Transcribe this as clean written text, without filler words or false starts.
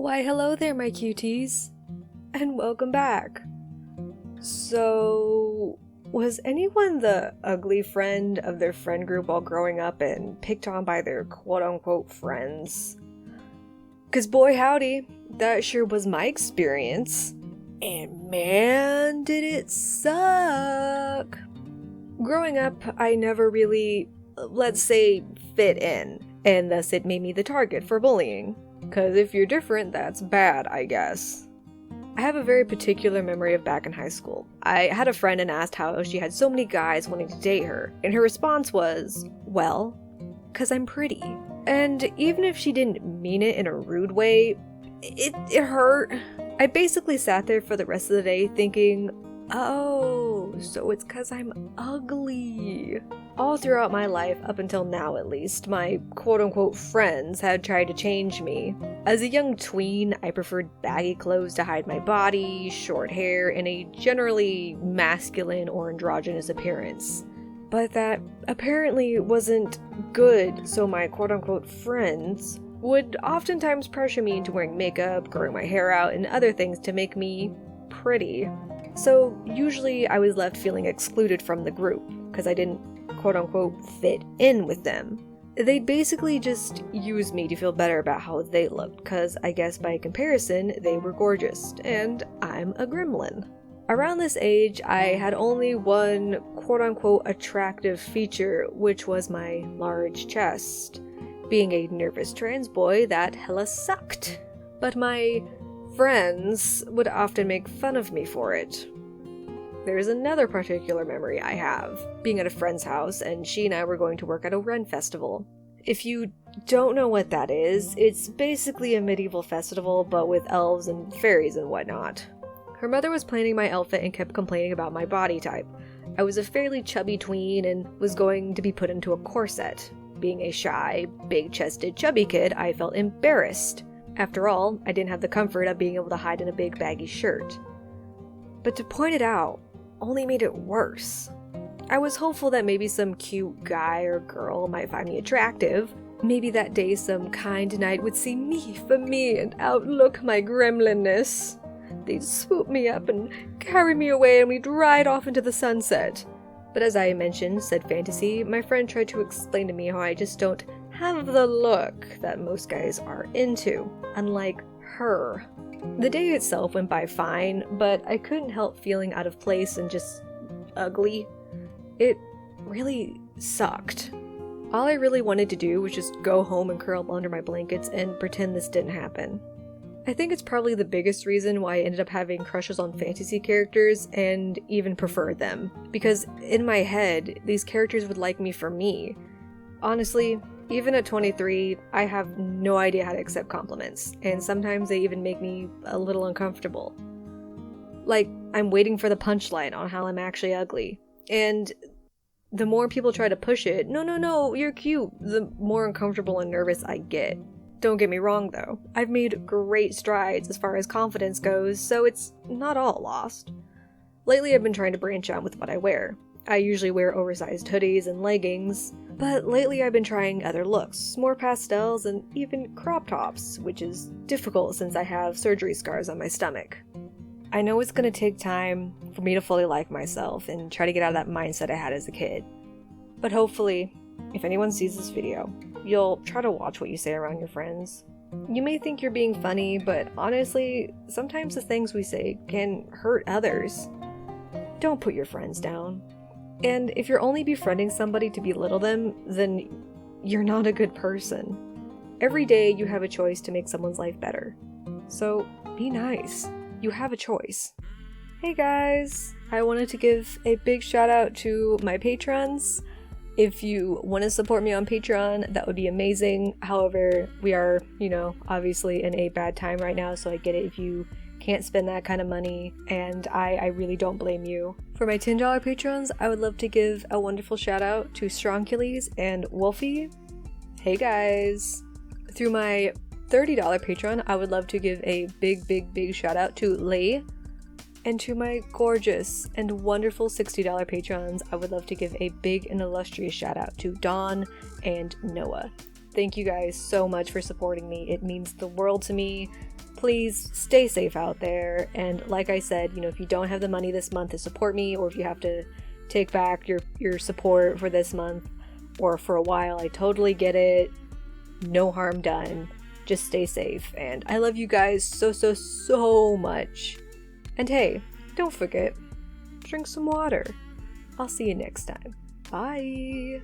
Why hello there my cuties, and welcome back. So, was anyone the ugly friend of their friend group while growing up and picked on by their quote-unquote friends? 'Cause boy howdy, that sure was my experience. And man, did it suck! Growing up, I never really, let's say, fit in, and thus it made me the target for bullying. 'Cause if you're different, that's bad, I guess. I have a very particular memory of back in high school. I had a friend and asked how she had so many guys wanting to date her, and her response was, well, 'cause I'm pretty. And even if she didn't mean it in a rude way, it hurt. I basically sat there for the rest of the day thinking, oh, so it's 'cause I'm ugly. All throughout my life, up until now at least, my quote-unquote friends had tried to change me. As a young tween, I preferred baggy clothes to hide my body, short hair, and a generally masculine or androgynous appearance. But that apparently wasn't good, so my quote-unquote friends would oftentimes pressure me into wearing makeup, growing my hair out, and other things to make me pretty. So usually I was left feeling excluded from the group, because I didn't quote-unquote fit in with them. They'd basically just use me to feel better about how they looked, because I guess by comparison, they were gorgeous, and I'm a gremlin. Around this age, I had only one quote-unquote attractive feature, which was my large chest. Being a nervous trans boy, that hella sucked. But my friends would often make fun of me for it. There's another particular memory I have, being at a friend's house, and she and I were going to work at a Ren festival. If you don't know what that is, it's basically a medieval festival, but with elves and fairies and whatnot. Her mother was planning my outfit and kept complaining about my body type. I was a fairly chubby tween and was going to be put into a corset. Being a shy, big-chested, chubby kid, I felt embarrassed. After all, I didn't have the comfort of being able to hide in a big baggy shirt. But to point it out only made it worse. I was hopeful that maybe some cute guy or girl might find me attractive. Maybe that day some kind knight would see me for me and outlook my gremlinness. They'd swoop me up and carry me away and we'd ride off into the sunset. But as I mentioned, said fantasy, my friend tried to explain to me how I just don't have the look that most guys are into, unlike her. The day itself went by fine, but I couldn't help feeling out of place and just ugly. It really sucked. All I really wanted to do was just go home and curl up under my blankets and pretend this didn't happen. I think it's probably the biggest reason why I ended up having crushes on fantasy characters and even preferred them, because in my head, these characters would like me for me. Honestly, even at 23, I have no idea how to accept compliments, and sometimes they even make me a little uncomfortable. Like, I'm waiting for the punchline on how I'm actually ugly, and the more people try to push it, no, you're cute, the more uncomfortable and nervous I get. Don't get me wrong though, I've made great strides as far as confidence goes, so it's not all lost. Lately I've been trying to branch out with what I wear. I usually wear oversized hoodies and leggings, but lately I've been trying other looks, more pastels and even crop tops, which is difficult since I have surgery scars on my stomach. I know it's going to take time for me to fully like myself and try to get out of that mindset I had as a kid. But hopefully, if anyone sees this video, you'll try to watch what you say around your friends. You may think you're being funny, but honestly, sometimes the things we say can hurt others. Don't put your friends down. And if you're only befriending somebody to belittle them, then you're not a good person. Every day you have a choice to make someone's life better. So be nice. You have a choice. Hey guys! I wanted to give a big shout out to my patrons. If you want to support me on Patreon, that would be amazing. However, we are, obviously in a bad time right now, so I get it if you can't spend that kind of money, and I really don't blame you. For my $10 patrons, I would love to give a wonderful shout out to Strongkillies and Wolfie. Hey guys! Through my $30 patron, I would love to give a big shout out to Lee. And to my gorgeous and wonderful $60 patrons, I would love to give a big and illustrious shout out to Dawn and Noah. Thank you guys so much for supporting me. It means the world to me. please stay safe out there. And like I said, if you don't have the money this month to support me, or if you have to take back your support for this month or for a while, I totally get it. No harm done. Just stay safe. And I love you guys so much. And hey, don't forget, drink some water. I'll see you next time. Bye!